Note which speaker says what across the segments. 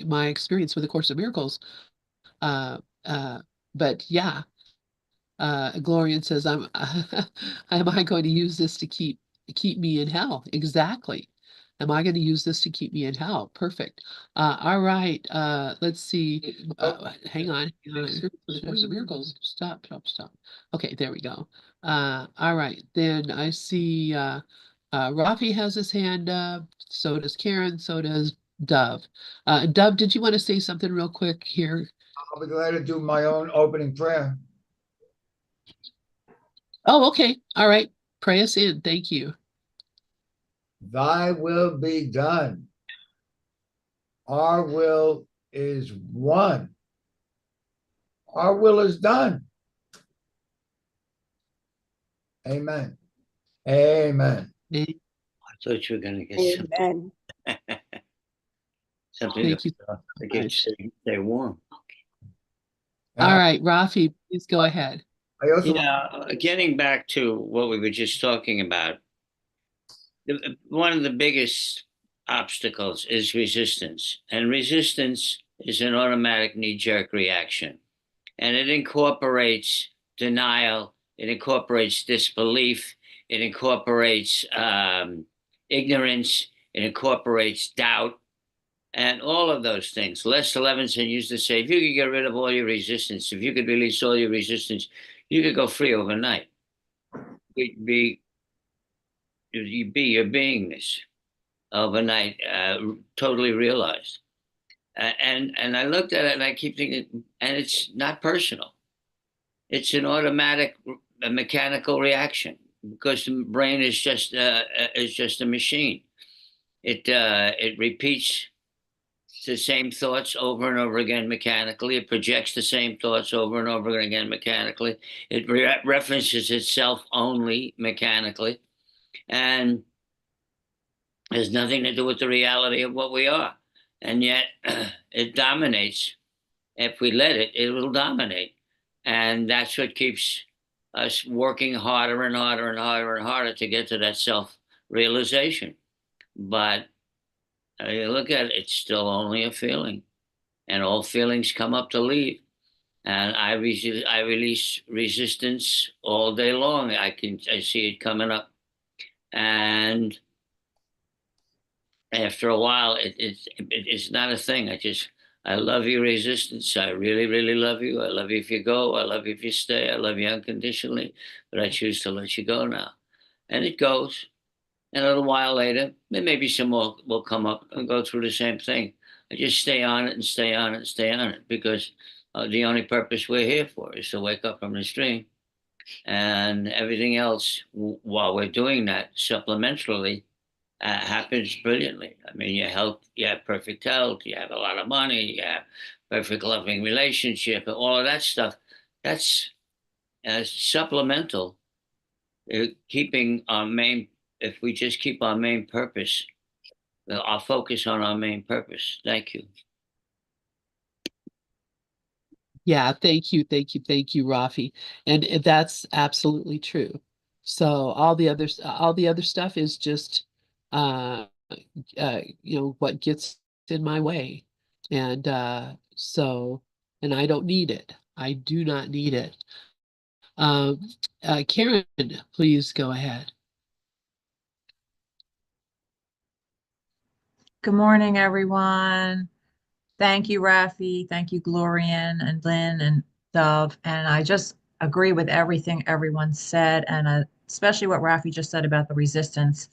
Speaker 1: my experience with the Course of Miracles. Uh, but yeah, Glorian says, am I going to use this to keep me in hell? Exactly. Am I going to use this to keep me in hell? Perfect. All right. Let's see. Hang on. The Course of Miracles. Stop, stop, stop. Okay, there we go. All right. Then I see Rafi has his hand up. So does Karen. So does Dove. Dove, did you want to say something real quick here?
Speaker 2: I'll be glad to do my own opening prayer.
Speaker 1: Oh, okay. All right. Pray us in. Thank you.
Speaker 2: Thy will be done. Our will is one. Our will is done. Amen. Amen.
Speaker 1: Thank
Speaker 3: I thought you were going to get
Speaker 4: Amen.
Speaker 3: something
Speaker 1: you
Speaker 3: to
Speaker 1: so
Speaker 3: get
Speaker 1: much.
Speaker 3: stay warm.
Speaker 1: All right, Rafi, please go ahead.
Speaker 2: I also
Speaker 3: Yeah, getting back to what we were just talking about, one of the biggest obstacles is resistance, and resistance is an automatic knee-jerk reaction, and it incorporates denial, it incorporates disbelief, it incorporates ignorance, it incorporates doubt, and all of those things. Les Levinson used to say, if you could get rid of all your resistance, if you could release all your resistance, you could go free overnight. You'd be your beingness overnight, totally realized. And I looked at it and I keep thinking, and it's not personal. It's an automatic, a mechanical reaction because the brain is just a machine. It repeats the same thoughts over and over again mechanically. It projects the same thoughts over and over again mechanically. It references itself only mechanically, and has nothing to do with the reality of what we are. And yet it dominates. If we let it, it will dominate. And that's what keeps us working harder and harder and harder and harder to get to that self realization. But you look at it, it's still only a feeling, and all feelings come up to leave. And I release resistance all day long. I see it coming up, and after a while, it's not a thing. I love you, resistance. I really, really love you. I love you if you go. I love you if you stay. I love you unconditionally, but I choose to let you go now. And it goes. And a little while later, maybe some more will come up and go through the same thing. I just stay on it and stay on it and stay on it because the only purpose we're here for is to wake up from this dream. And everything else, while we're doing that supplementarily, happens brilliantly. I mean, your health, you have perfect health, you have a lot of money, you have perfect loving relationship, and all of that stuff. That's supplemental. Keeping our main, if we just keep our main purpose, our focus on our main purpose. Thank you.
Speaker 1: Yeah, thank you, Rafi. And that's absolutely true. So all the other stuff is just uh what gets in my way. And and I don't need it. I do not need it. Karen, please go ahead.
Speaker 4: Good morning, everyone. Thank you, Rafi. Thank you, Glorian and Lynn and Dove. And I just agree with everything everyone said, and especially what Rafi just said about the resistance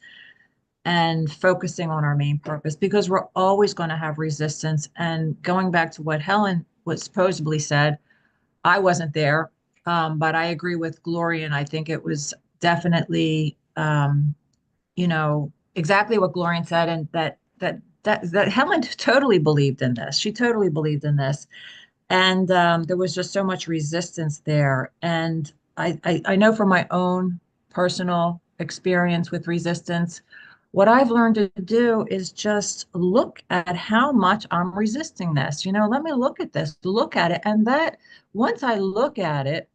Speaker 4: and focusing on our main purpose, because we're always going to have resistance. And going back to what Helen was supposedly said, I wasn't there, but I agree with Glorian. I think it was definitely, exactly what Glorian said, and that Helen totally believed in this. She totally believed in this, and there was just so much resistance there. And I know from my own personal experience with resistance, what I've learned to do is just look at how much I'm resisting this. Let me look at this, look at it, and that once I look at it,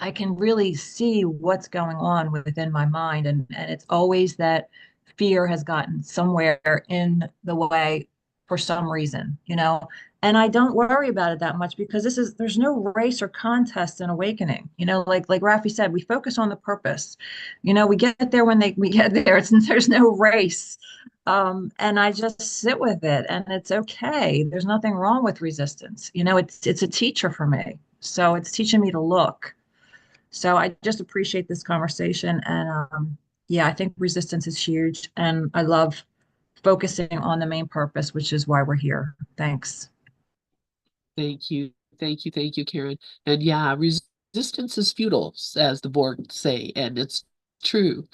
Speaker 4: I can really see what's going on within my mind. And it's always that fear has gotten somewhere in the way for some reason, and I don't worry about it that much because there's no race or contest in awakening. Like Rafi said, we focus on the purpose. We get there when we get there. There's no race. And I just sit with it, and it's okay. There's nothing wrong with resistance. It's a teacher for me. So it's teaching me to look. So I just appreciate this conversation. And yeah, I think resistance is huge. And I love focusing on the main purpose, which is why we're here. Thanks.
Speaker 1: Thank you. Thank you, Karen. And yeah, resistance is futile, as the Borg say, and it's true.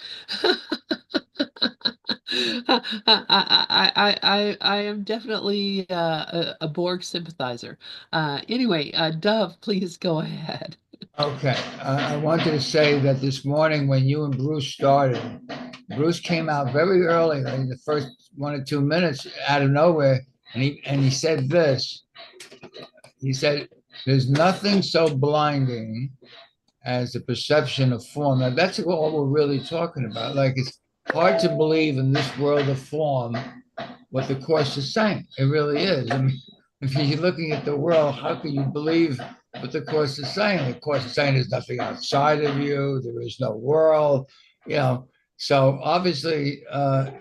Speaker 1: I am definitely a Borg sympathizer. Anyway, Dove, please go ahead.
Speaker 2: Okay, I wanted to say that this morning when you and Bruce started, Bruce came out very early, like the first 1 or 2 minutes out of nowhere, and he said this. He said, "There's nothing so blinding as the perception of form." Now that's all we're really talking about. Like it's hard to believe in this world of form what the course is saying. It really is. I mean, if you're looking at the world, how can you believe what the course is saying? The course is saying there's nothing outside of you. There is no world. You know. So obviously,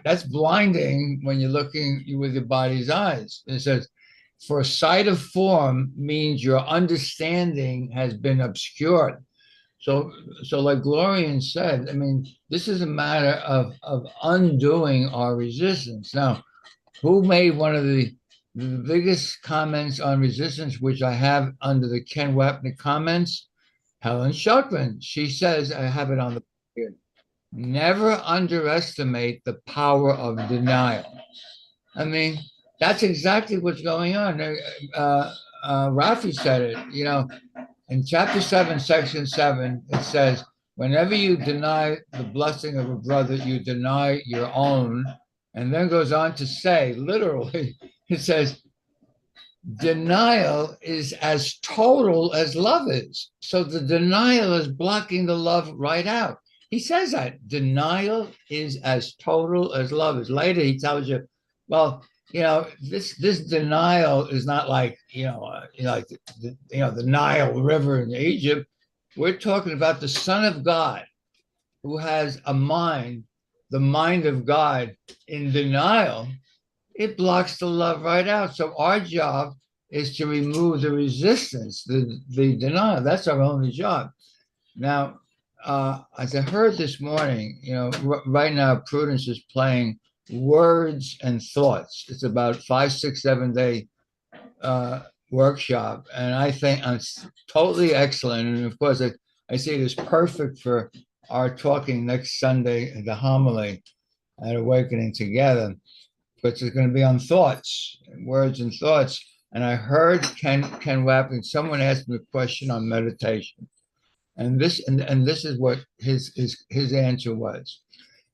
Speaker 2: that's blinding when you're looking with your body's eyes. It says, "For sight of form means your understanding has been obscured." So, so like Glorian said, I mean, this is a matter of undoing our resistance. Now, who made one of the biggest comments on resistance, which I have under the Ken Wapnick comments? Helen Schuckman. She says, I have it on the here. Never underestimate the power of denial. I mean, that's exactly what's going on. Rafi said it, in chapter 7, section 7, it says, whenever you deny the blessing of a brother, you deny your own. And then goes on to say, literally, it says, denial is as total as love is. So the denial is blocking the love right out. He says that denial is as total as love is. Later, he tells you, well, this denial is not like like the Nile River in Egypt. We're talking about the Son of God who has a mind, the mind of God in denial. It blocks the love right out. So our job is to remove the resistance, the denial. That's our only job. Now, as I heard this morning, right now Prudence is playing words and thoughts. It's about 5, 6, 7 day workshop, and I think it's totally excellent. And of course, I see it as perfect for our talking next Sunday, the homily at Awakening Together, because it's going to be on thoughts, words and thoughts. And I heard Ken Wapnick, someone asked me a question on meditation. And this is what his answer was.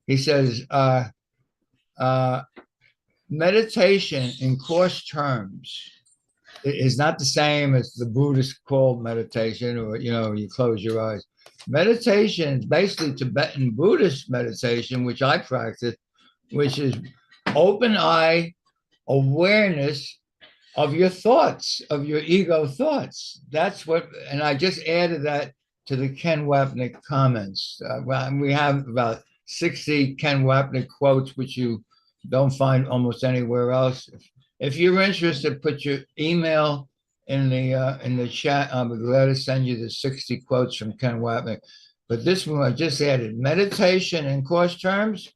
Speaker 2: He says, meditation in coarse terms is not the same as the Buddhist called meditation, or you close your eyes. Meditation is basically Tibetan Buddhist meditation, which I practice, which is open eye awareness of your thoughts, of your ego thoughts. That's what, and I just added that to the Ken Wapnick comments. We have about 60 Ken Wapnick quotes, which you don't find almost anywhere else. If you're interested, put your email in the chat. I'll be glad to send you the 60 quotes from Ken Wapnick. But this one I just added: meditation in coarse terms,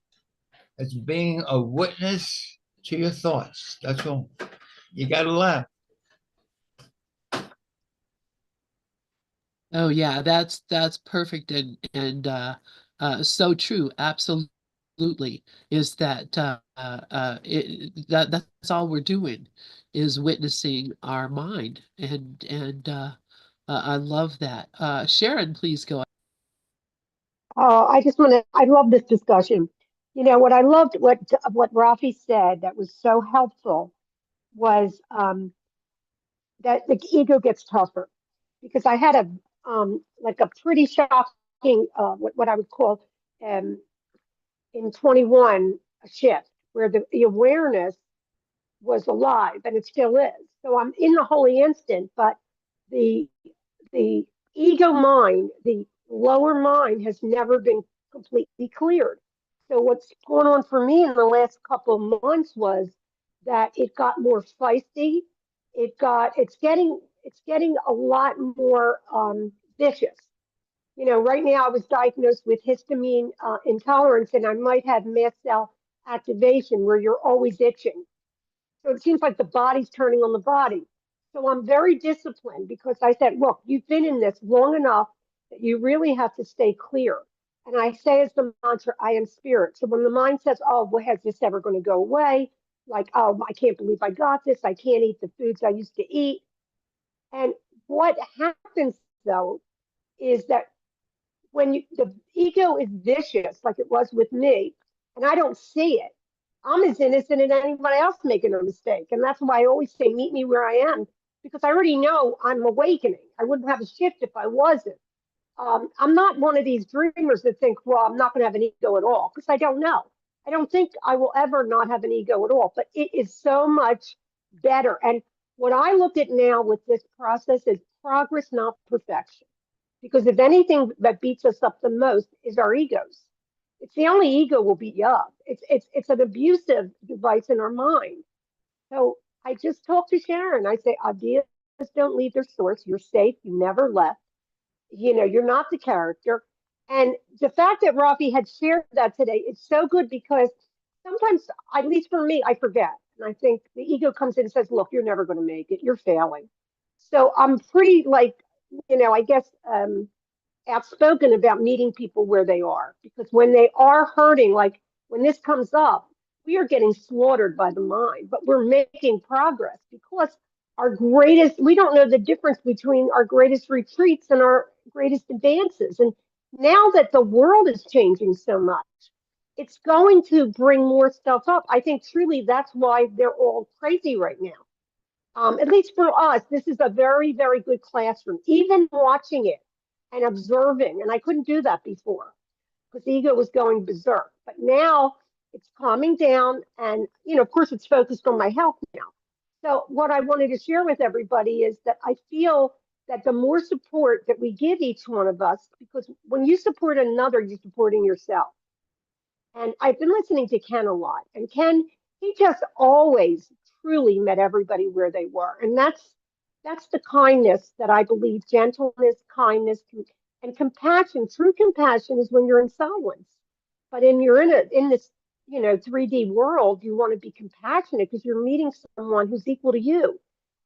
Speaker 2: it's being a witness to your thoughts. That's all. You got to laugh.
Speaker 1: Oh yeah, that's perfect and so true. Absolutely, is that that's all we're doing is witnessing our mind, and I love that. Sharon, please go.
Speaker 5: I just want to, I love this discussion. What I loved, what Rafi said that was so helpful was that the ego gets tougher. Because I had like a pretty shocking, what I would call um, in 21, a shift where the awareness was alive, and it still is. So I'm in the holy instant, but the the ego mind, the lower mind, has never been completely cleared. So what's going on for me in the last couple of months was that it got more feisty. It's getting a lot more vicious. Right now I was diagnosed with histamine intolerance, and I might have mast cell activation where you're always itching. So it seems like the body's turning on the body. So I'm very disciplined because I said, look, you've been in this long enough that you really have to stay clear. And I say as the mantra, I am spirit. So when the mind says, oh, well, has this ever going to go away? Like, oh, I can't believe I got this. I can't eat the foods I used to eat. And what happens though is that the ego is vicious, like it was with me, and I don't see it, I'm as innocent as anybody else making a mistake. And that's why I always say, meet me where I am, because I already know I'm awakening. I wouldn't have a shift if I wasn't. I'm not one of these dreamers that think, well, I'm not going to have an ego at all, because I don't know. I don't think I will ever not have an ego at all, but it is so much better. And what I look at now with this process is progress, not perfection. Because if anything that beats us up the most is our egos. It's the only ego will beat you up. It's an abusive device in our mind. So I just talk to Sharon. I say ideas don't leave their source. You're safe. You never left. You're not the character. And the fact that Rafi had shared that today is so good, because sometimes, at least for me, I forget. And I think the ego comes in and says, look, you're never going to make it. You're failing. So I'm pretty, like, I guess, outspoken about meeting people where they are, because when they are hurting, like when this comes up, we are getting slaughtered by the mind, but we're making progress, because we don't know the difference between our greatest retreats and our greatest advances. And now that the world is changing so much, it's going to bring more stuff up. I think truly that's why they're all crazy right now. At least for us, this is a very, very good classroom. Even watching it and observing, and I couldn't do that before because the ego was going berserk. But now it's calming down, and of course, it's focused on my health now. So what I wanted to share with everybody is that I feel that the more support that we give each one of us, because when you support another, you're supporting yourself. And I've been listening to Ken a lot. And Ken, he just always truly met everybody where they were. And that's the kindness that I believe, gentleness, kindness, and compassion. True compassion is when you're in silence. But you're in this 3D world, you want to be compassionate because you're meeting someone who's equal to you.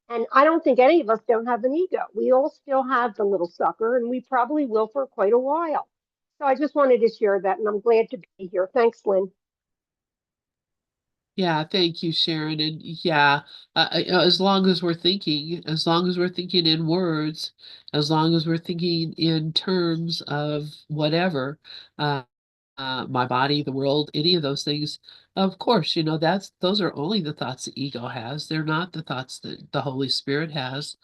Speaker 5: And I don't think any of us don't have an ego. We all still have the little sucker, and we probably will for quite a while. So I just wanted to share that, and I'm glad to be here. Thanks, Lynn.
Speaker 1: Yeah, thank you, Sharon. And yeah, as long as we're thinking, in words, as long as we're thinking in terms of whatever, uh, my body, the world, any of those things, of course, those are only the thoughts the ego has. They're not the thoughts that the Holy Spirit has.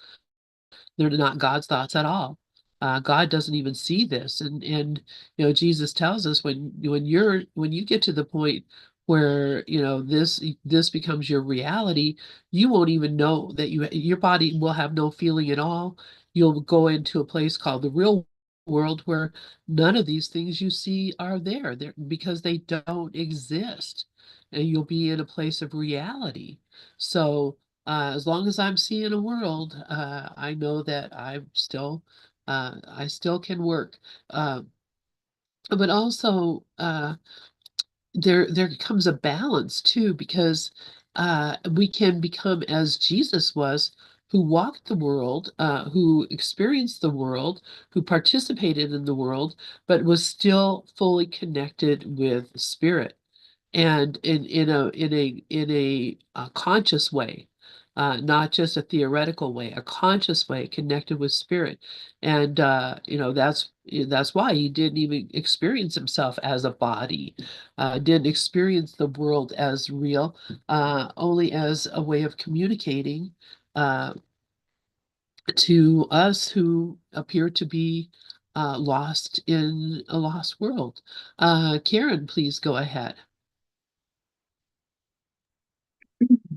Speaker 1: They're not God's thoughts at all. God doesn't even see this, and Jesus tells us when you get to the point where this becomes your reality, you won't even know that your body will have no feeling at all. You'll go into a place called the real world where none of these things you see are there because they don't exist, and you'll be in a place of reality. So as long as I'm seeing a world, I know that I still can work. Uh, but also, there comes a balance too, because we can become as Jesus was, who walked the world, who experienced the world, who participated in the world, but was still fully connected with spirit, and in a conscious way, not just a theoretical way, a conscious way, connected with spirit. And that's why he didn't even experience himself as a body, didn't experience the world as real, only as a way of communicating uh, to us who appear to be lost in a lost world. Karen, please go ahead.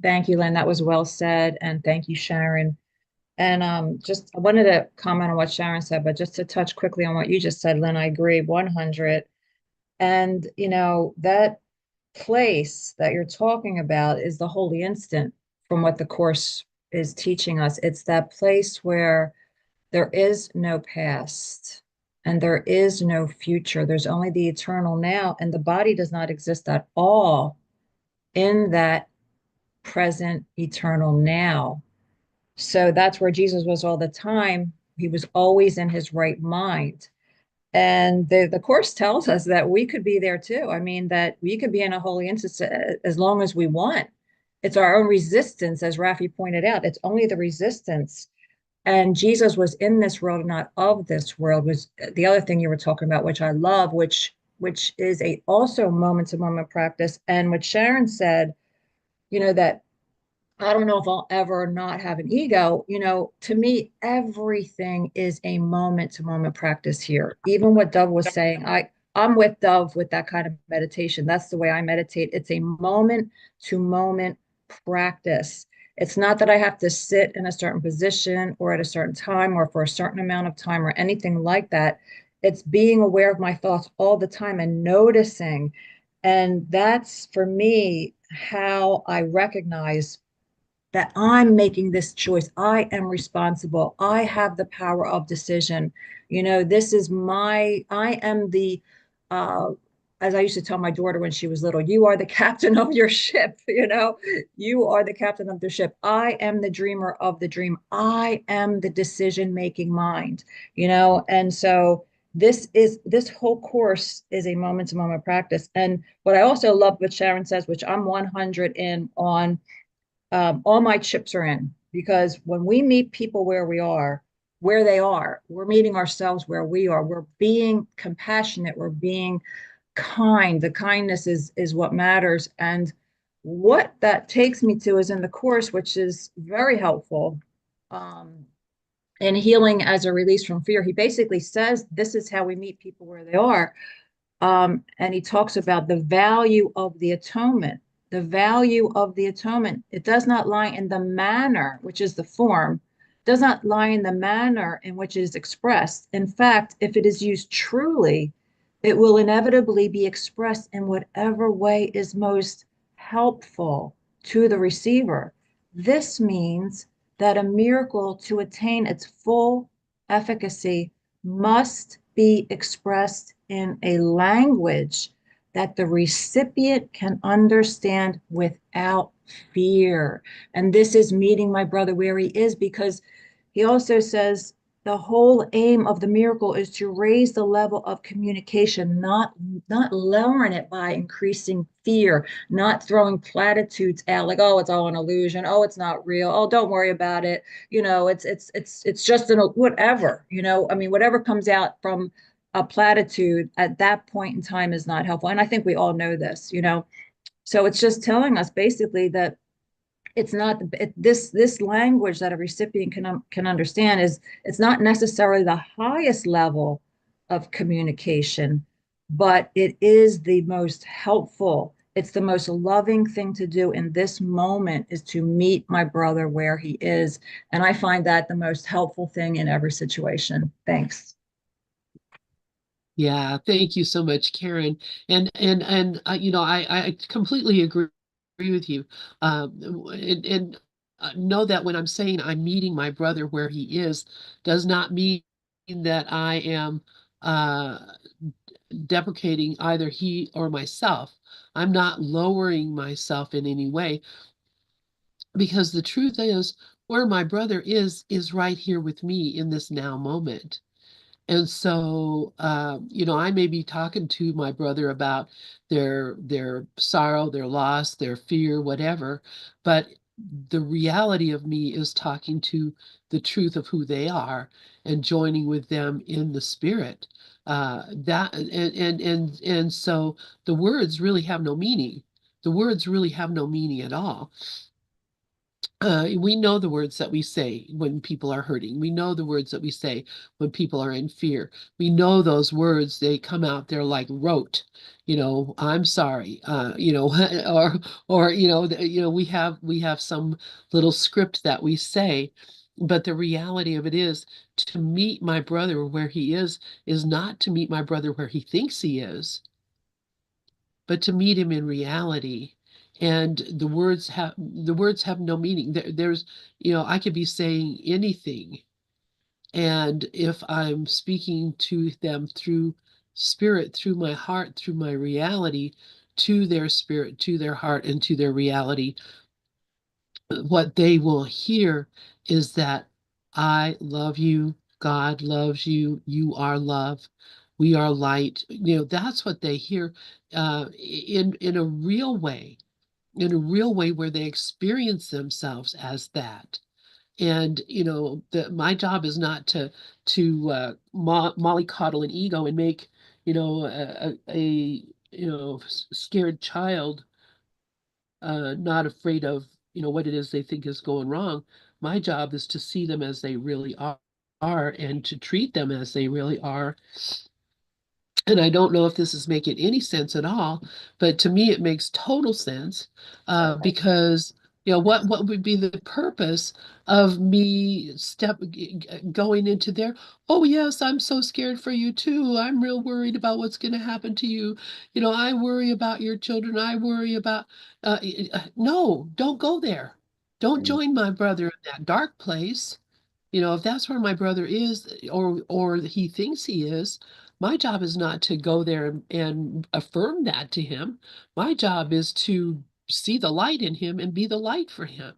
Speaker 4: Thank you, Lynn. That was well said. And thank you, Sharon. And just I wanted to comment on what Sharon said, but just to touch quickly on what you just said, Lynn, I agree 100. And, that place that you're talking about is the holy instant from what the Course is teaching us. It's that place where there is no past and there is no future. There's only the eternal now, and the body does not exist at all in that present eternal now. So that's where Jesus was all the time. He was always in his right mind. And the Course tells us that we could be there too. I mean, that we could be in a holy instant as long as we want. It's our own resistance, as Rafi pointed out. It's only the resistance. And Jesus was in this world, not of this world, was the other thing you were talking about, which I love, which is a also moment to moment practice. And what Sharon said, that I don't know if I'll ever not have an ego. To me, everything is a moment to moment practice here. Even what Dove was saying, I'm with Dove with that kind of meditation. That's the way I meditate. It's a moment to moment practice. It's not that I have to sit in a certain position or at a certain time or for a certain amount of time or anything like that. It's being aware of my thoughts all the time and noticing. And that's for me how I recognize that I'm making this choice. I am responsible. I have the power of decision. This is I am the, uh, as I used to tell my daughter when she was little, you are the captain of your ship. You are the captain of the ship. I am the dreamer of the dream. I am the decision making mind, and so this whole course is a moment to moment practice. And what I also love what Sharon says, which I'm 100 in on, all my chips are in, because when we meet people where they are, we're meeting ourselves where we are. We're being compassionate. We're being kind. The kindness is what matters. And what that takes me to is in the course, which is very helpful. In healing as a release from fear, he basically says this is how we meet people where they are. And he talks about the value of the atonement. The value of the atonement. It does not lie in the manner, which is the form, does not lie in the manner in which it is expressed. In fact, if it is used truly, it will inevitably be expressed in whatever way is most helpful to the receiver. This means that a miracle to attain its full efficacy must be expressed in a language that the recipient can understand without fear. And this is meeting my brother where he is, because he also says the whole aim of the miracle is to raise the level of communication, not lowering it by increasing fear, not throwing platitudes out like, oh, it's all an illusion, oh, it's not real, oh, don't worry about it, it's just an whatever, I mean, whatever comes out from a platitude at that point in time is not helpful. And I think we all know this, so it's just telling us basically that it's not this language that a recipient can understand is it's not necessarily the highest level of communication, but it is the most helpful. It's the most loving thing to do in this moment is to meet my brother where he is. And I find that the most helpful thing in every situation. Thanks.
Speaker 1: Yeah, thank you so much, Karen. I completely agree with you. And know that when I'm saying I'm meeting my brother where he is, does not mean that I am uh, deprecating either he or myself. I'm not lowering myself in any way, because the truth is, where my brother is right here with me in this now moment. And so, I may be talking to my brother about their sorrow, their loss, their fear, whatever, but the reality of me is talking to the truth of who they are and joining with them in the spirit. That and so the words really have no meaning. The words really have no meaning at all. We know the words that we say when people are hurting. We know the words that we say when people are in fear. We know those words, they come out, they're like rote, I'm sorry, or, we have some little script that we say. But the reality of it is to meet my brother where he is not to meet my brother where he thinks he is, but to meet him in reality. And the words have no meaning. There's, I could be saying anything, and if I'm speaking to them through spirit, through my heart, through my reality, to their spirit, to their heart, and to their reality, what they will hear is that I love you, God loves you, you are love, we are light. That's what they hear, in a real way, where they experience themselves as that. And my job is not to mollycoddle an ego and make a scared child not afraid of what it is they think is going wrong. My job is to see them as they really are and to treat them as they really are. And I don't know if this is making any sense at all, but to me it makes total sense, because what would be the purpose of me going into there? Oh yes, I'm so scared for you too. I'm real worried about what's going to happen to you. I worry about your children. I worry about. No, don't go there. Don't
Speaker 3: Mm.
Speaker 1: join my brother in that dark place. If that's where my brother is, or he thinks he is, my job is not to go there and affirm that to him. My job is to see the light in him and be the light for him.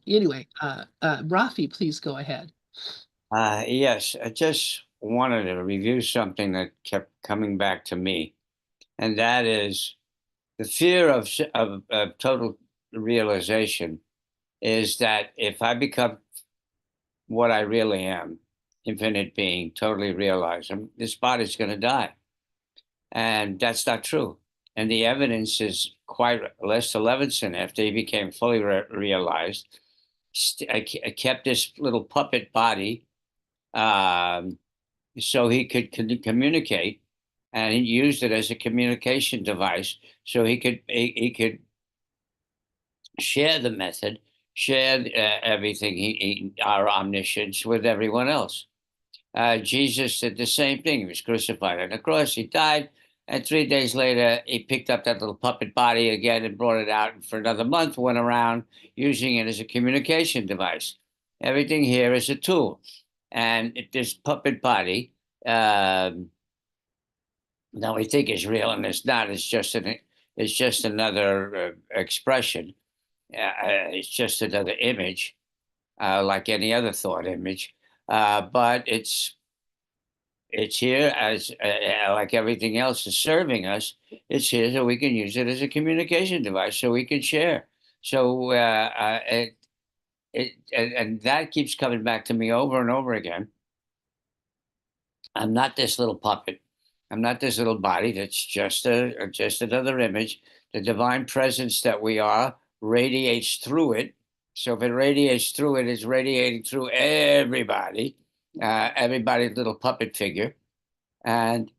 Speaker 1: Anyway, Rafi, please go ahead.
Speaker 3: Yes, I just wanted to review something that kept coming back to me, and that is the fear of total realization is that if I become what I really am, infinite being, totally realized, this body's going to die. And that's not true. And the evidence is quite Lester Levinson, after he became fully realized, I kept this little puppet body, um, so he could communicate, and he used it as a communication device so he could share the method, share everything, our omniscience with everyone else. Jesus did the same thing. He was crucified on the cross. He died. And 3 days later, he picked up that little puppet body again and brought it out. And for another month, went around using it as a communication device. Everything here is a tool. And this puppet body, that we think is real and it's not. It's just another expression. It's just another image, like any other thought image. But it's here as like everything else is serving us. It's here so we can use it as a communication device, so we can share. So and that keeps coming back to me over and over again. I'm not this little puppet. I'm not this little body. That's just another image. The divine presence that we are radiates through it. So if it radiates through it, it's radiating through everybody, everybody's little puppet figure. And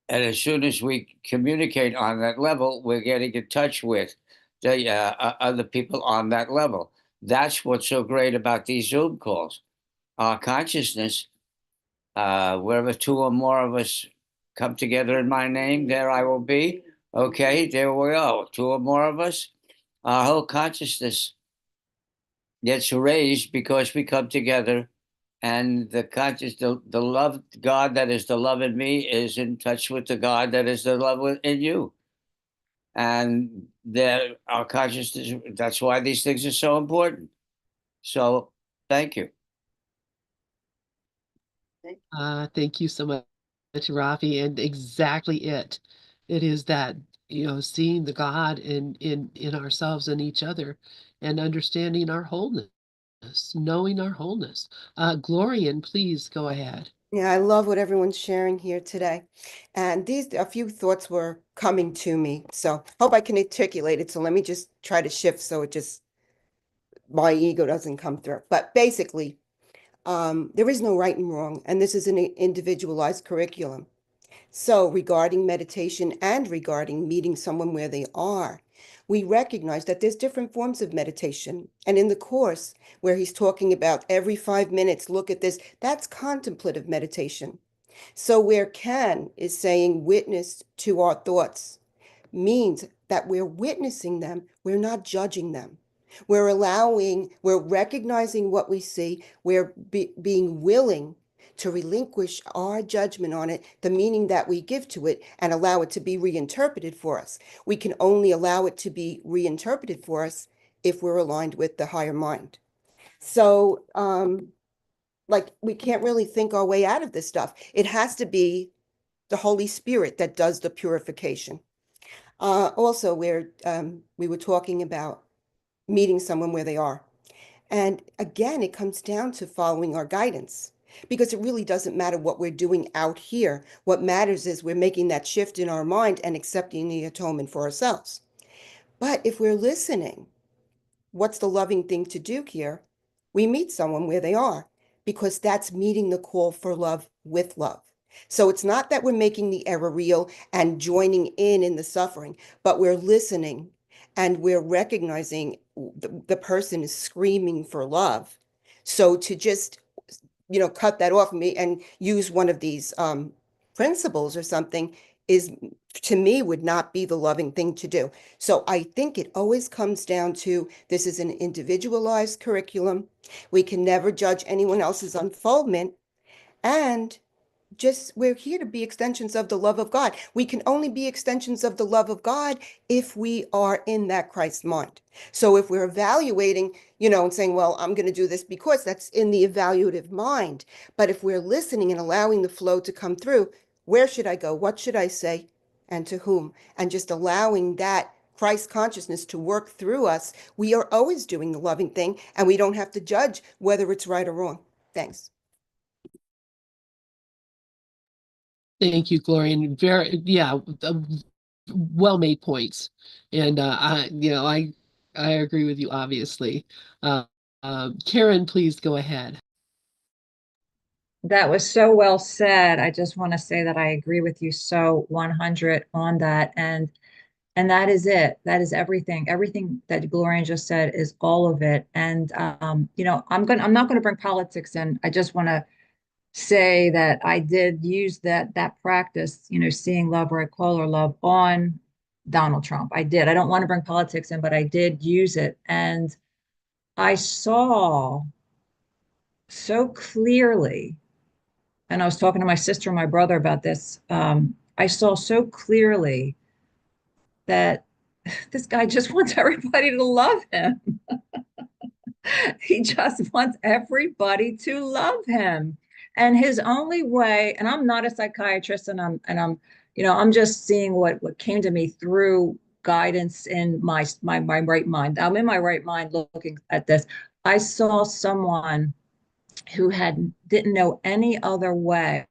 Speaker 3: as soon as we communicate on that level, we're getting in touch with the other people on that level. That's what's so great about these Zoom calls. Our consciousness, wherever two or more of us come together in my name, there I will be. Okay, there we go. Two or more of us, our whole consciousness gets raised because we come together, and the love God that is the love in me is in touch with the God that is the love in you. And there our consciousness, that's why these things are so important. So thank you.
Speaker 1: Thank you so much, Rafi. And exactly it. It is that, seeing the God in ourselves and each other, and understanding our wholeness, knowing our wholeness. Glorian, please go ahead.
Speaker 6: Yeah, I love what everyone's sharing here today. And a few thoughts were coming to me. So hope I can articulate it. So let me just try to shift so it just my ego doesn't come through. But basically, there is no right and wrong, and this is an individualized curriculum. So regarding meditation and regarding meeting someone where they are, we recognize that there's different forms of meditation. And in the course where he's talking about every 5 minutes, look at this, that's contemplative meditation. So where Ken is saying witness to our thoughts means that we're witnessing them, we're not judging them. We're recognizing what we see, we're being willing to relinquish our judgment on it, the meaning that we give to it, and allow it to be reinterpreted for us. We can only allow it to be reinterpreted for us if we're aligned with the higher mind. So, like, we can't really think our way out of this stuff. It has to be the Holy Spirit that does the purification. Also, we were talking about meeting someone where they are. And again, it comes down to following our guidance because it really doesn't matter what we're doing out here. What matters is we're making that shift in our mind and accepting the atonement for ourselves. But if we're listening, what's the loving thing to do here? We meet someone where they are because that's meeting the call for love with love. So it's not that we're making the error real and joining in the suffering, but we're listening and we're recognizing the person is screaming for love. So to just, cut that off me and use one of these principles or something is, to me, would not be the loving thing to do. So I think it always comes down to this is an individualized curriculum. We can never judge anyone else's unfoldment. And just we're here to be extensions of the love of God. We can only be extensions of the love of God if we are in that Christ mind. So if we're evaluating, and saying, well, I'm going to do this because that's in the evaluative mind. But if we're listening and allowing the flow to come through, where should I go? What should I say? And to whom? And just allowing that Christ consciousness to work through us, we are always doing the loving thing, and we don't have to judge whether it's right or wrong. Thanks.
Speaker 1: Thank you, Gloria. And yeah, well-made points. And I agree with you, obviously. Uh, Karen, please go ahead.
Speaker 4: That was so well said. I just want to say that I agree with you so 100 on that. And that is it. That is everything. Everything that Gloria just said is all of it. And I'm not gonna bring politics in. I just want to say that I did use that practice, seeing love or I call her love on Donald Trump. I did. I don't want to bring politics in, but I did use it. And I saw so clearly, and I was talking to my sister and my brother about this. I saw so clearly that this guy just wants everybody to love him. He just wants everybody to love him. And his only way, and I'm not a psychiatrist, I'm just seeing what came to me through guidance in my right mind. I'm in my right mind looking at this. I saw someone who didn't know any other way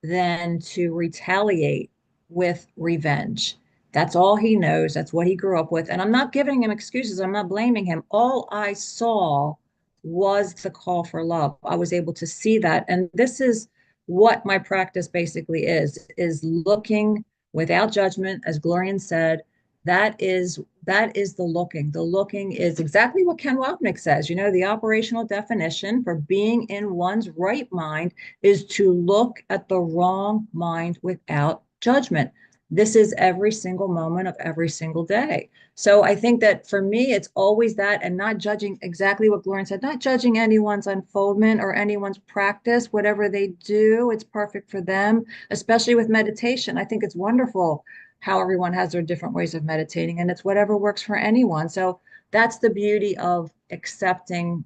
Speaker 4: than to retaliate with revenge. That's all he knows. That's what he grew up with. And I'm not giving him excuses. I'm not blaming him. All I saw was the call for love. I was able to see that. And this is what my practice basically is looking without judgment, as Glorian said. That is the looking. The looking is exactly what Ken Wapnick says. The operational definition for being in one's right mind is to look at the wrong mind without judgment. This is every single moment of every single day. So I think that for me, it's always that, and not judging, exactly what Gloria said, not judging anyone's unfoldment or anyone's practice, whatever they do, it's perfect for them, especially with meditation. I think it's wonderful how everyone has their different ways of meditating, and it's whatever works for anyone. So that's the beauty of accepting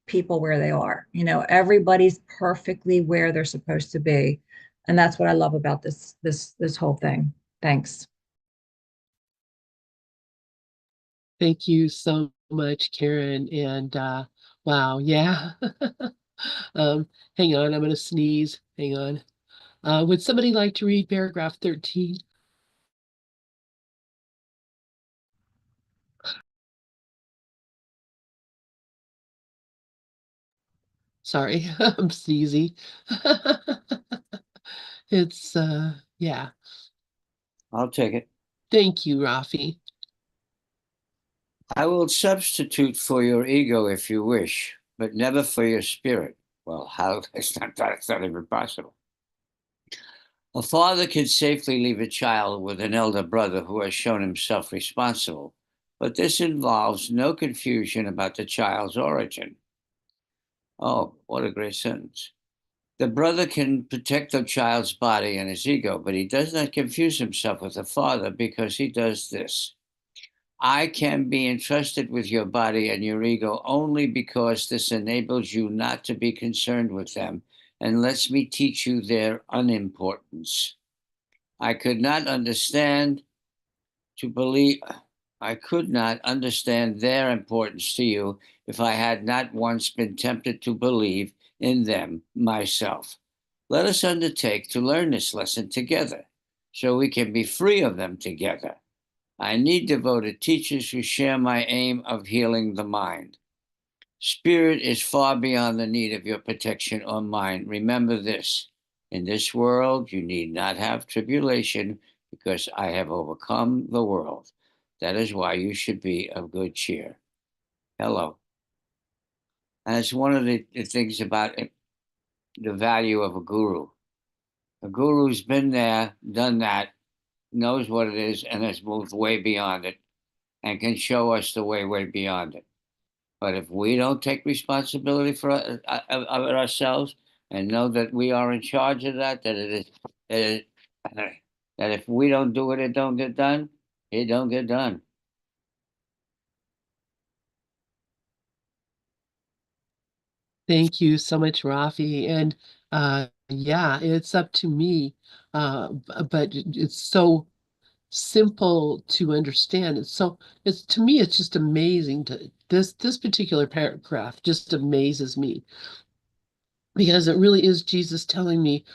Speaker 4: people where they are. Everybody's perfectly where they're supposed to be. And that's what I love about this whole thing. Thanks.
Speaker 1: Thank you so much, Karen. And wow, yeah. Hang on, I'm going to sneeze. Hang on. Would somebody like to read paragraph 13? Sorry, I'm sneezy. It's yeah.
Speaker 3: I'll take it.
Speaker 1: Thank you, Rafi.
Speaker 3: I will substitute for your ego if you wish, but never for your spirit. Well, how? That's not even possible. A father can safely leave a child with an elder brother who has shown himself responsible, but this involves no confusion about the child's origin. Oh, what a great sentence. The brother can protect the child's body and his ego, but he does not confuse himself with the father because he does this. I can be entrusted with your body and your ego only because this enables you not to be concerned with them and lets me teach you their unimportance. I could not understand to believe, I could not understand their importance to you if I had not once been tempted to believe in them myself. Let us undertake to learn this lesson together so we can be free of them together. I need devoted teachers who share my aim of healing the mind. Spirit is far beyond the need of your protection or mine. Remember this. In this world, you need not have tribulation because I have overcome the world. That is why you should be of good cheer. Hello. And it's one of the things about it, the value of a guru. A guru's been there, done that, knows what it is, and has moved way beyond it and can show us the way beyond it. But if we don't take responsibility for of it ourselves and know that we are in charge of that, that, it, that if we don't do it, it don't get done, it don't get done.
Speaker 1: Thank you so much, Rafi. And yeah, it's up to me. But it's so simple to understand. It's to me, it's just amazing to this particular paragraph just amazes me because it really is Jesus telling me,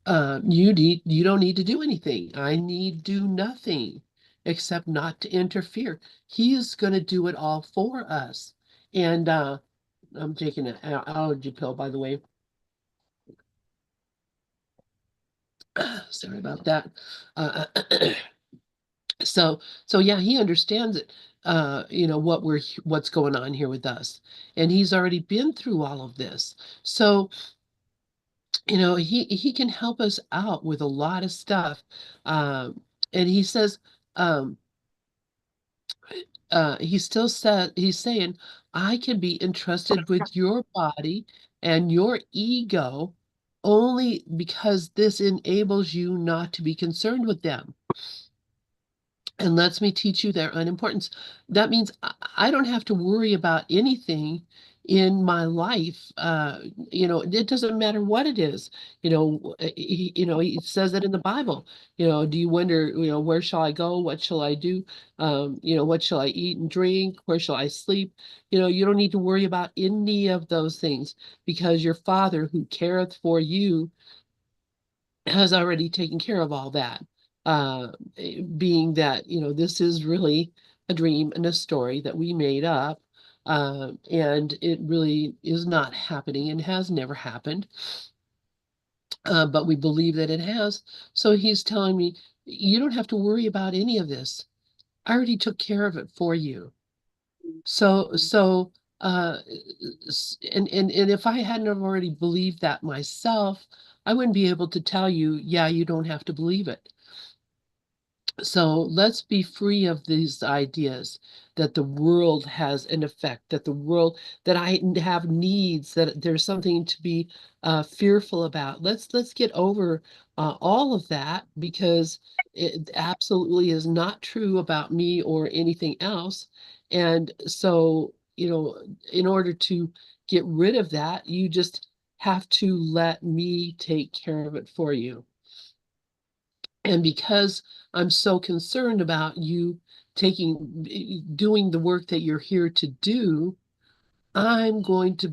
Speaker 1: you don't need to do anything. I need do nothing except not to interfere. He's going to do it all for us. And I'm taking an allergy pill, by the way. Sorry about that. Uh, so yeah, he understands it. What's going on here with us, and he's already been through all of this. So he can help us out with a lot of stuff. And he says, um, he still said he's saying, I can be entrusted with your body and your ego only because this enables you not to be concerned with them and lets me teach you their unimportance. That means I don't have to worry about anything in my life. It doesn't matter what it is. He says that in the Bible. Do you wonder, where shall I go? What shall I do? What shall I eat and drink? Where shall I sleep? You don't need to worry about any of those things because your Father who careth for you has already taken care of all that. Being that, this is really a dream and a story that we made up, and it really is not happening and has never happened, but we believe that it has. So he's telling me, you don't have to worry about any of this. I already took care of it for you. So, and if I hadn't have already believed that myself, I wouldn't be able to tell you, yeah, you don't have to believe it. So let's be free of these ideas that the world has an effect, that I have needs, that there's something to be fearful about. Let's get over all of that because it absolutely is not true about me or anything else. And so, in order to get rid of that, you just have to let me take care of it for you. And because I'm so concerned about you doing the work that you're here to do, I'm going to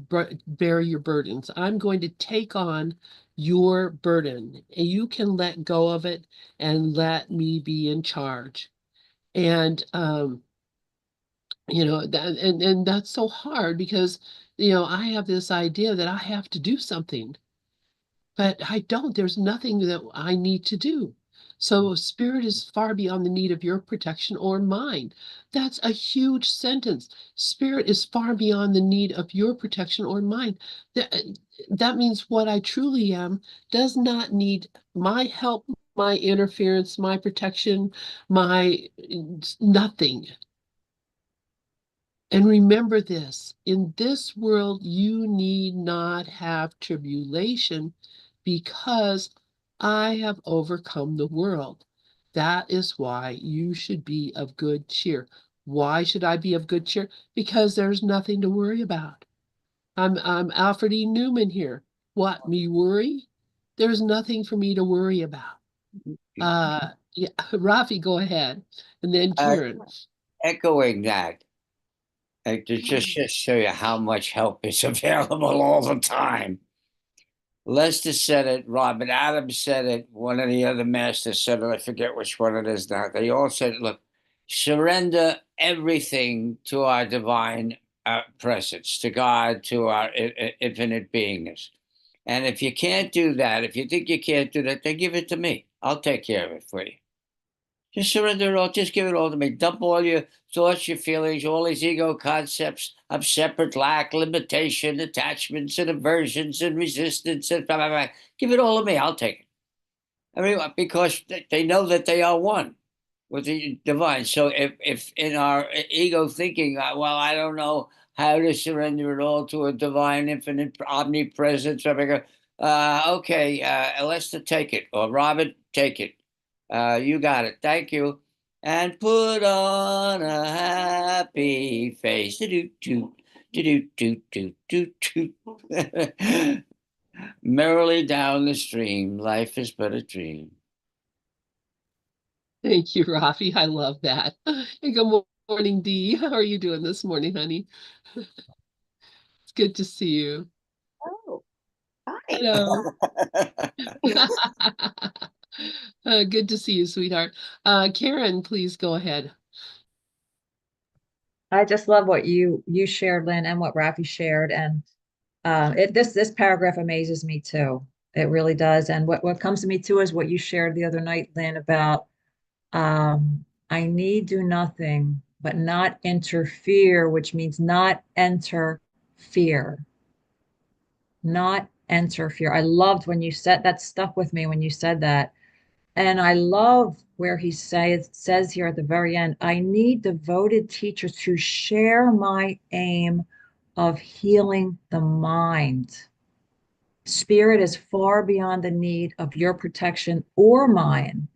Speaker 1: bear your burdens. I'm going to take on your burden. And you can let go of it and let me be in charge. And that, and that's so hard because, I have this idea that I have to do something, but I don't. There's nothing that I need to do. So spirit is far beyond the need of your protection or mine. That's a huge sentence. Spirit is far beyond the need of your protection or mine. That, that means what I truly am does not need my help, my interference, my protection, my nothing. And remember this, in this world, you need not have tribulation because I have overcome the world. That is why you should be of good cheer. Why should I be of good cheer? Because there's nothing to worry about. I'm Alfred E. Newman here. What, me worry? There's nothing for me to worry about. Yeah, Rafi, go ahead. And then
Speaker 3: Uh,
Speaker 1: Karen.
Speaker 3: Echoing that, to just show you how much help is available all the time. Lester said it, Robert Adams said it, one of the other masters said it, I forget which one it is now. They all said, look, surrender everything to our divine presence, to God, to our infinite beingness. And if you can't do that, if you think you can't do that, then give it to me. I'll take care of it for you. Just surrender it all. Just give it all to me. Dump all your thoughts, your feelings, all these ego concepts of separate, lack, limitation, attachments, and aversions, and resistance, and blah, blah, blah. Give it all to me. I'll take it. I mean, because they know that they are one with the divine. So if in our ego thinking, well, I don't know how to surrender it all to a divine, infinite, omnipresence, okay, Lester, take it, or Robert, take it. You got it. Thank you. And put on a happy face. Do-do-do, do-do-do, do-do-do. Merrily down the stream, life is but a dream.
Speaker 1: Thank you, Rafi. I love that. And good morning, Dee. How are you doing this morning, honey? It's good to see you.
Speaker 6: Oh, hi.
Speaker 1: Hello. Good to see you, sweetheart. Karen, please go ahead.
Speaker 4: I just love what you shared, Lynn, and what Rafi shared. And this paragraph amazes me too. It really does. And what comes to me too is what you shared the other night, Lynn, about I need do nothing but not interfere, which means not enter fear. Not enter fear. I loved when you said that, stuck with me when you said that. And I love where he says here at the very end, I need devoted teachers who share my aim of healing the mind. Spirit is far beyond the need of your protection or mine.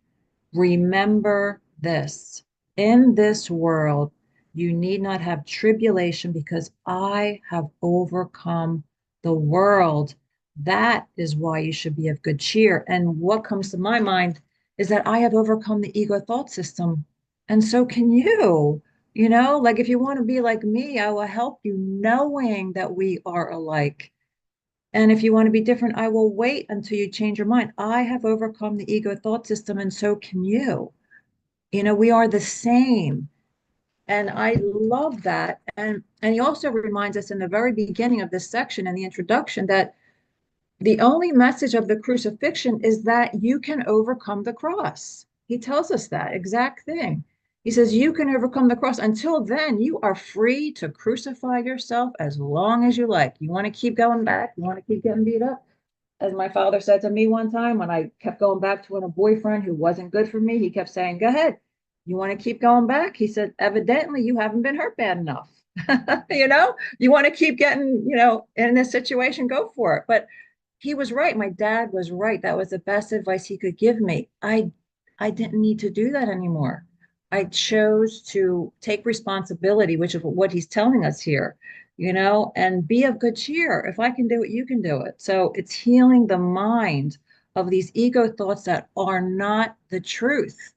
Speaker 4: Remember this, in this world, you need not have tribulation because I have overcome the world. That is why you should be of good cheer. And what comes to my mind is that I have overcome the ego thought system. And so can you. Like if you want to be like me, I will help you knowing that we are alike. And if you want to be different, I will wait until you change your mind. I have overcome the ego thought system, and so can you. We are the same. And I love that. And he also reminds us in the very beginning of this section in the introduction that the only message of the crucifixion is that you can overcome the cross. He tells us that exact thing. He says, you can overcome the cross. Until then, you are free to crucify yourself as long as you like. You want to keep going back? You want to keep getting beat up? As my father said to me one time when I kept going back to a boyfriend who wasn't good for me, he kept saying, go ahead. You want to keep going back? He said, evidently you haven't been hurt bad enough. You want to keep getting, in this situation, go for it. But he was right. My dad was right. That was the best advice he could give me. I didn't need to do that anymore. I chose to take responsibility, which is what he's telling us here, and be of good cheer. If I can do it, you can do it. So it's healing the mind of these ego thoughts that are not the truth.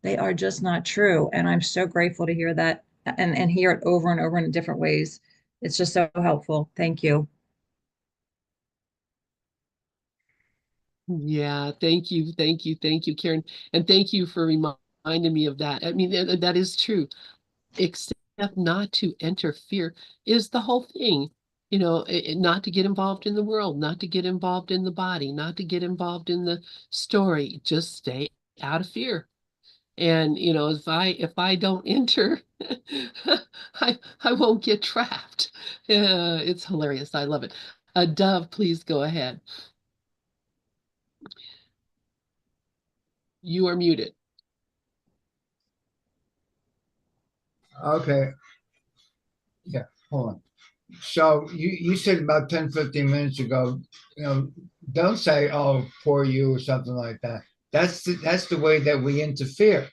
Speaker 4: They are just not true. And I'm so grateful to hear that and hear it over and over in different ways. It's just so helpful. Thank you.
Speaker 1: Yeah, thank you, thank you, thank you, Karen. And thank you for reminding me of that. I mean, that is true. Extend not to interfere is the whole thing. You know, not to get involved in the world, not to get involved in the body, not to get involved in the story. Just stay out of fear. And you know, if I don't enter, I won't get trapped. It's hilarious. I love it. Dove, please go ahead. You are muted.
Speaker 2: Okay. Yeah, hold on. So you said about 10, 15 minutes ago, don't say, oh, poor you or something like that. That's the way that we interfere.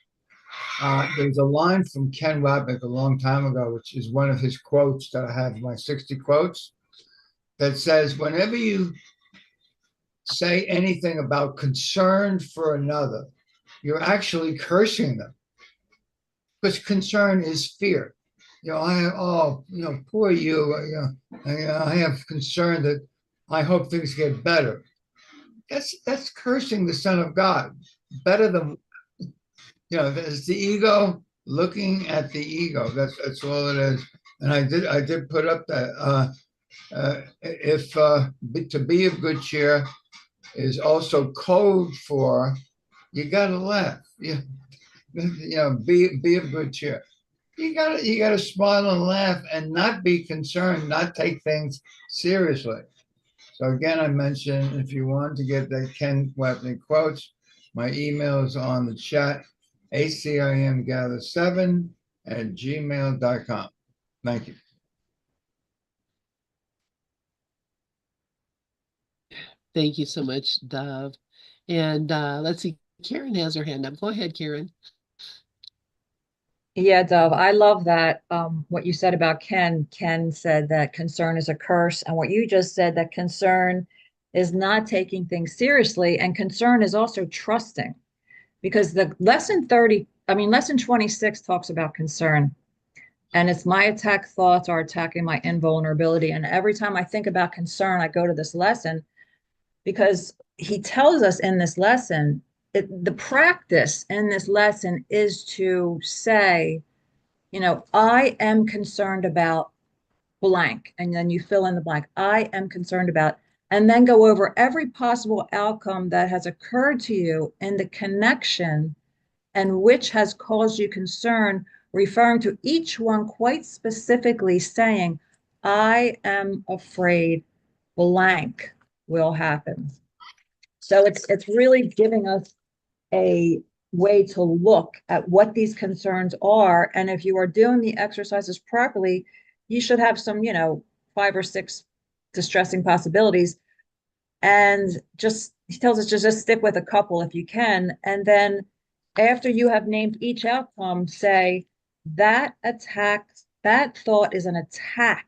Speaker 2: There's a line from Ken Wapnick a long time ago, which is one of his quotes that I have, my 60 quotes, that says, whenever you say anything about concern for another, you're actually cursing them, because concern is fear. I have, oh, poor you. I have concern that I hope things get better. That's cursing the Son of God. Better than, there's the ego looking at the ego. That's all it is. And I did put up that if to be of good cheer is also code for you got to laugh. Be of good cheer. You gotta smile and laugh and not be concerned, not take things seriously. So again, I mentioned if you want to get the Ken Wapnick quotes, my email is on the chat, acimgather7@gmail.com. Thank you.
Speaker 1: Thank you so much, Dove. And let's see, Karen has her hand up. Go ahead, Karen.
Speaker 4: Yeah, Dove, I love that. What you said about Ken. Ken said that concern is a curse, and what you just said, that concern is not taking things seriously, and concern is also trusting. Because the lesson 26 talks about concern. And it's my attack thoughts are attacking my invulnerability. And every time I think about concern, I go to this lesson because he tells us in this lesson, the practice in this lesson is to say, I am concerned about blank. And then you fill in the blank. I am concerned about, and then go over every possible outcome that has occurred to you in the connection and which has caused you concern, referring to each one quite specifically, saying, I am afraid blank will happen. So it's really giving us a way to look at what these concerns are. And if you are doing the exercises properly, you should have some, 5 or 6 distressing possibilities. And he tells us just stick with a couple if you can. And then after you have named each outcome, say that thought is an attack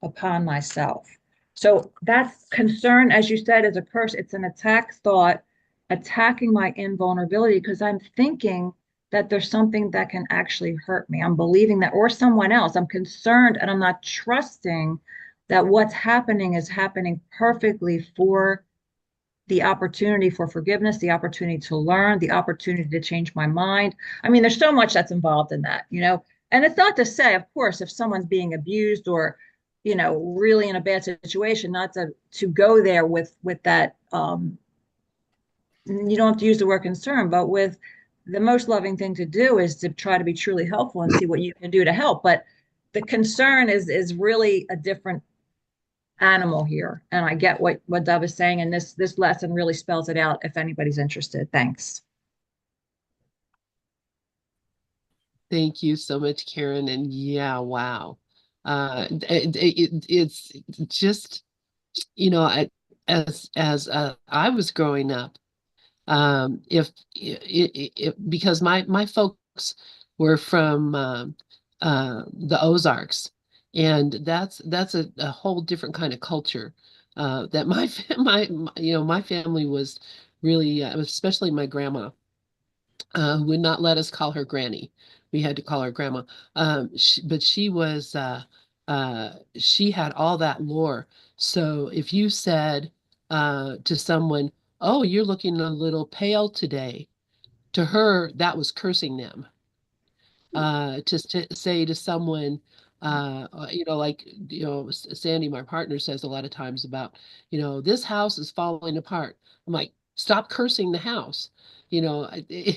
Speaker 4: upon myself. So that concern, as you said, is a curse. It's an attack thought attacking my invulnerability because I'm thinking that there's something that can actually hurt me. I'm believing that, or someone else. I'm concerned and I'm not trusting that what's happening is happening perfectly for the opportunity for forgiveness, the opportunity to learn, the opportunity to change my mind. I mean, there's so much that's involved in that, And it's not to say, of course, if someone's being abused or, really in a bad situation, not to go there with that. You don't have to use the word concern, but with the most loving thing to do is to try to be truly helpful and see what you can do to help. But the concern is really a different animal here. And I get what Dove is saying, and this lesson really spells it out if anybody's interested. Thanks.
Speaker 1: Thank you so much, Karen. And yeah, wow. It's just, as I was growing up, if because my folks were from the Ozarks, and that's a whole different kind of culture. That my family was really, especially my grandma, would not let us call her Granny. We had to call her Grandma. But she had all that lore. So if you said to someone, "Oh, you're looking a little pale today," to her, that was cursing them. to say to someone, like, Sandy, my partner, says a lot of times about, this house is falling apart. I'm like, stop cursing the house. You know,
Speaker 6: Exactly.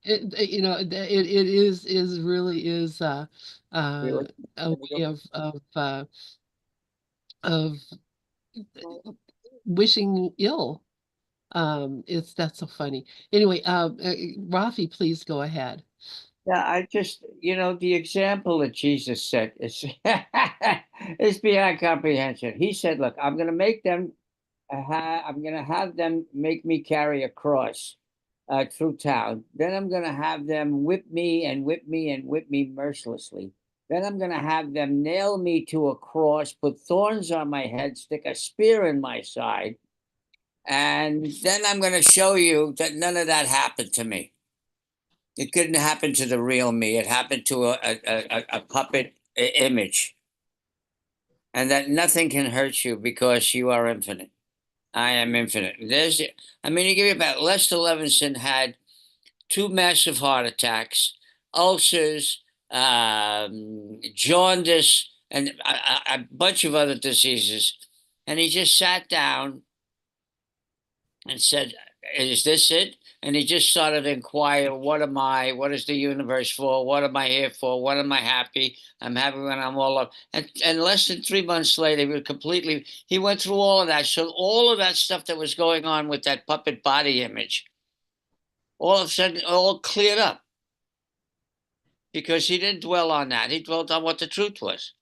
Speaker 1: it is really is
Speaker 6: Really.
Speaker 1: a way of wishing ill. That's so funny. Anyway, Rafi, please go ahead.
Speaker 3: Yeah, I just, the example that Jesus set is is beyond comprehension. He said, "Look, I'm going to make them, I'm going to have them make me carry a cross through town. Then I'm going to have them whip me and whip me and whip me mercilessly. Then I'm going to have them nail me to a cross, put thorns on my head, stick a spear in my side, and then I'm going to show you that none of that happened to me. It couldn't happen to the real me. It happened to a puppet image, and that nothing can hurt you because you are infinite. I am infinite. I mean, you give me about Lester Levinson had two massive heart attacks, ulcers, jaundice, and a bunch of other diseases. And he just sat down and said, "Is this it?" And he just started to inquire, "What am I? What is the universe for? What am I here for? What am I happy? I'm happy when I'm all up." And less than 3 months later, he went through all of that. So all of that stuff that was going on with that puppet body image, all of a sudden, all cleared up because he didn't dwell on that. He dwelt on what the truth was.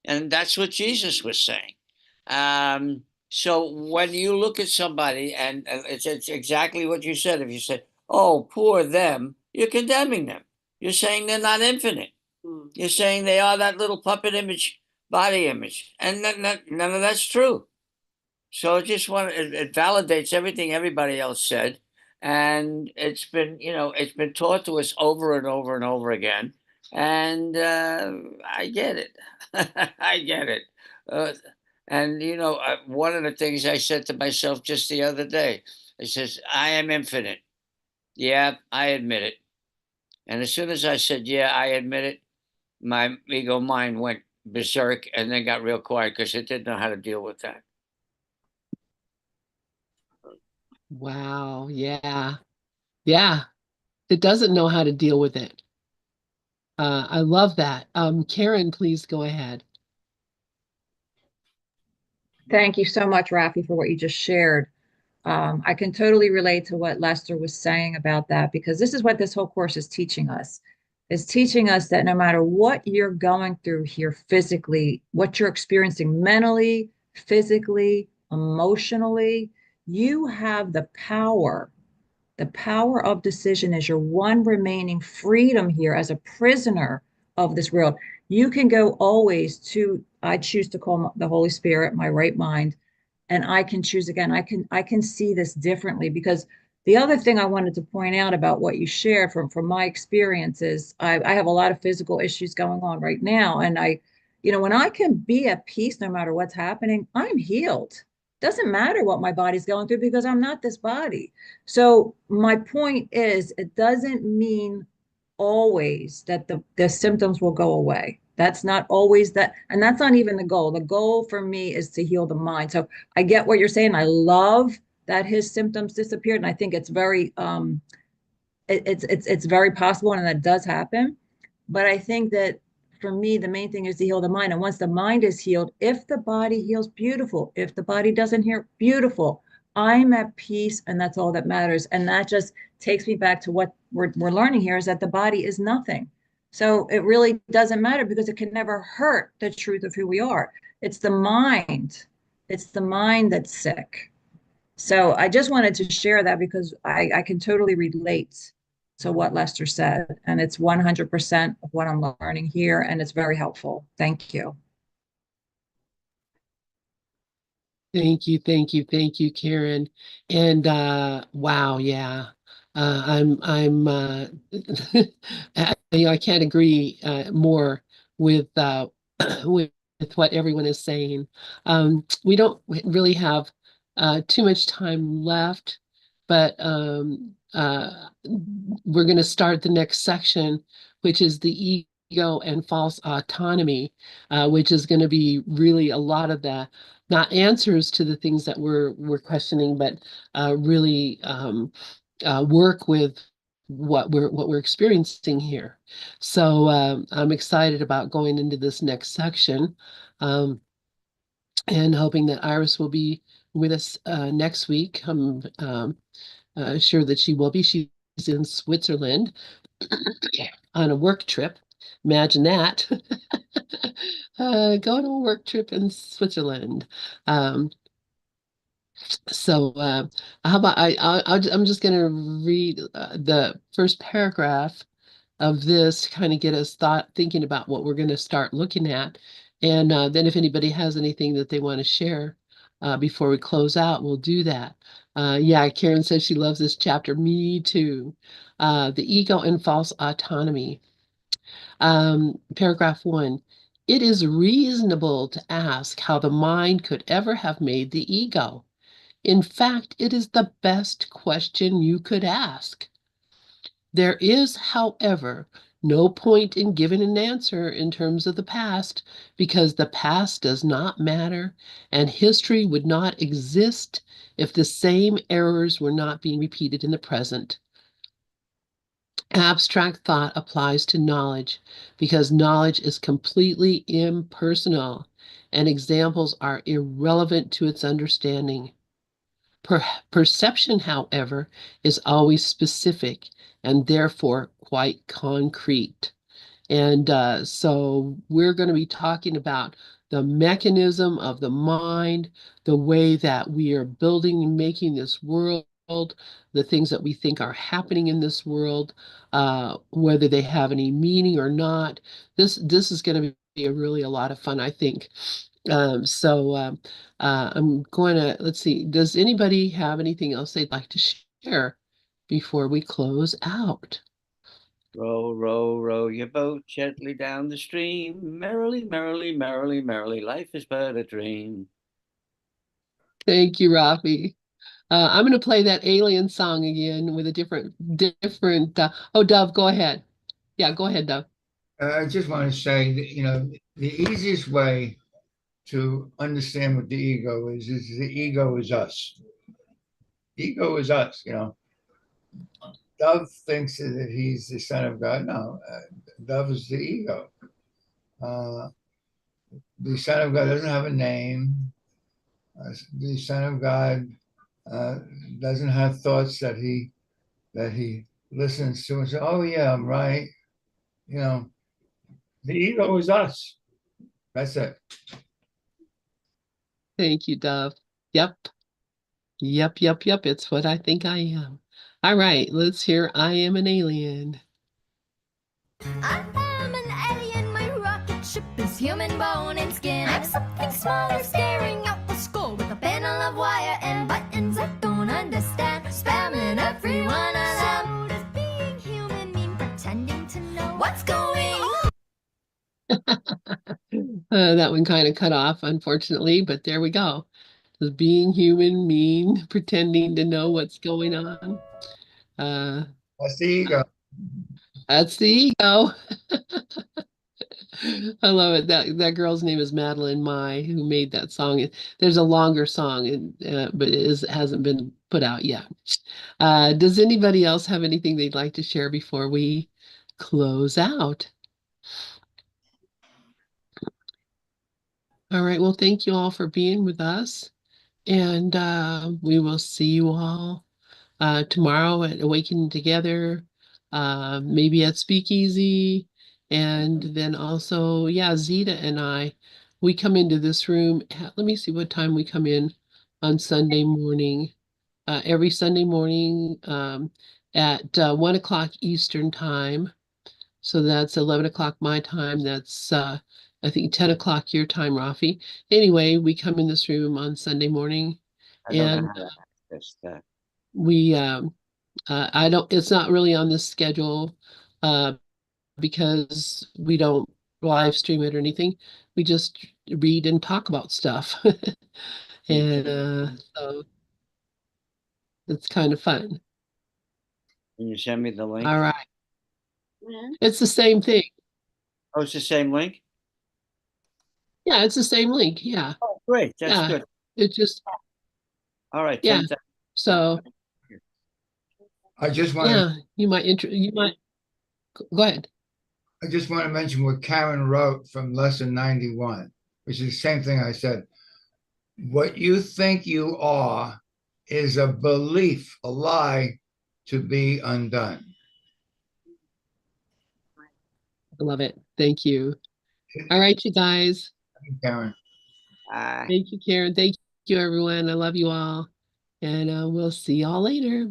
Speaker 3: And that's what Jesus was saying. So when you look at somebody, and it's exactly what you said. If you said, "Oh, poor them," you're condemning them. You're saying they're not infinite. You're saying they are that little puppet image, body image. And none of that's true. So it validates everything everybody else said. And it's been taught to us over and over and over again. And I get it. I get it. Uh, and one of the things I said to myself just the other day, it says, "I am infinite." Yeah, I admit it. And as soon as I said, "Yeah, I admit it," my ego mind went berserk and then got real quiet because it didn't know how to deal with that.
Speaker 1: Wow. Yeah. Yeah. It doesn't know how to deal with it. I love that. Karen, please go ahead.
Speaker 4: Thank you so much, Rafi, for what you just shared. I can totally relate to what Lester was saying about that because this is what this whole course is teaching us. It's teaching us that no matter what you're going through here physically, what you're experiencing mentally, physically, emotionally, you have the power of decision is your one remaining freedom here as a prisoner of this world. You can go always to, I choose to call the Holy Spirit, my right mind, and I can choose again. I can see this differently because the other thing I wanted to point out about what you shared from my experiences, I have a lot of physical issues going on right now. And when I can be at peace no matter what's happening, I'm healed. Doesn't matter what my body's going through because I'm not this body. So my point is, it doesn't mean always that the symptoms will go away. That's not always that, and that's not even the goal. The goal for me is to heal the mind. So I get what you're saying. I love that his symptoms disappeared, and I think it's very it's very possible, and that does happen. But I think that for me, the main thing is to heal the mind. And once the mind is healed, if the body heals, beautiful. If the body doesn't heal, beautiful. I'm at peace, and that's all that matters. And that just takes me back to what we're learning here is that the body is nothing. So it really doesn't matter because it can never hurt the truth of who we are. It's the mind. It's the mind that's sick. So I just wanted to share that because I can totally relate to what Lester said. And it's 100% of what I'm learning here. And it's very helpful. Thank you.
Speaker 1: Thank you, Karen. And wow, yeah. I can't agree more with with what everyone is saying. We don't really have too much time left, but we're going to start the next section, which is the ego and false autonomy, which is going to be really a lot of the not answers to the things that we're questioning, but really work with what we're experiencing here. So I'm excited about going into this next section, and hoping that Iris will be with us next week. I'm sure that she will be. She's in Switzerland on a work trip. Imagine that. Going on a work trip in Switzerland. Um, so how about I'm just going to read the first paragraph of this to kind of get us thinking about what we're going to start looking at. And then if anybody has anything that they want to share before we close out, we'll do that. Yeah, Karen says she loves this chapter. Me too. The ego and false autonomy. Paragraph 1. It is reasonable to ask how the mind could ever have made the ego. In fact, it is the best question you could ask. There is, however, no point in giving an answer in terms of the past, because the past does not matter, and history would not exist if the same errors were not being repeated in the present. Abstract thought applies to knowledge because knowledge is completely impersonal, and examples are irrelevant to its understanding. Perception, however, is always specific and therefore quite concrete. And so we're going to be talking about the mechanism of the mind, the way that we are building and making this world, the things that we think are happening in this world, whether they have any meaning or not. This is going to be really a lot of fun, I think. So I'm going to, let's see, does anybody have anything else they'd like to share before we close out?
Speaker 3: Row, row, row your boat gently down the stream. Merrily, merrily, merrily, merrily, life is but a dream.
Speaker 1: Thank you, Rafi. I'm going to play that alien song again with a different, oh, Dove, go ahead. Yeah, go ahead, Dove.
Speaker 2: I just want to say that, the easiest way to understand what the ego is the ego is us. Ego is us. Dove thinks that he's the son of God. No, Dove is the ego. Uh, the son of God doesn't have a name. The son of God uh, doesn't have thoughts that he listens to and says, "Oh yeah, I'm right." You know, the ego is us. That's it.
Speaker 1: Thank you, Dove. Yep, yep. It's what I think I am. All right, let's hear I Am an Alien.
Speaker 7: I am an alien, my rocket ship is human bone and skin. I'm something smaller staring out the skull with a panel of wire and buttons I don't understand. Spamming every one of them. So does being human mean pretending to know what's going on?
Speaker 1: That one kind of cut off, unfortunately, but there we go. Does being human mean pretending to know what's going on? Uh,
Speaker 2: That's the ego.
Speaker 1: that's the ego. I love it. That girl's name is Madeline Mai, who made that song. There's a longer song, but hasn't been put out yet. Does anybody else have anything they'd like to share before we close out? All right. Well, thank you all for being with us, and we will see you all tomorrow at Awakening Together, maybe at Speakeasy, and then also, yeah, Zeta and we come into this room let me see what time we come in on Sunday morning. Every Sunday morning at 1 o'clock Eastern time. So that's 11 o'clock my time. That's I think 10 o'clock your time, Rafi. Anyway, we come in this room on Sunday morning,
Speaker 3: I don't know
Speaker 1: and
Speaker 3: how to access that.
Speaker 1: we I don't, it's not really on this schedule uh, because we don't live stream it or anything. We just read and talk about stuff.
Speaker 3: Me
Speaker 1: And
Speaker 3: too.
Speaker 1: so it's kind of fun.
Speaker 3: Can you send me the link?
Speaker 1: All right. It's the same thing.
Speaker 3: Oh, it's the same link?
Speaker 1: Yeah, it's the same link. Yeah.
Speaker 3: Oh, great. That's
Speaker 1: Yeah.
Speaker 3: good.
Speaker 1: It just,
Speaker 3: All right.
Speaker 1: yeah.
Speaker 3: 10,000.
Speaker 1: So,
Speaker 2: I just want to
Speaker 1: yeah, you might, go ahead.
Speaker 2: I just want to mention what Karen wrote from lesson 91, which is the same thing I said. What you think you are is a belief, a lie to be undone.
Speaker 1: I love it. Thank you. All right, you guys.
Speaker 2: Karen.
Speaker 3: Bye.
Speaker 1: Thank you, Karen. Thank you, everyone. I love you all. And we'll see y'all later.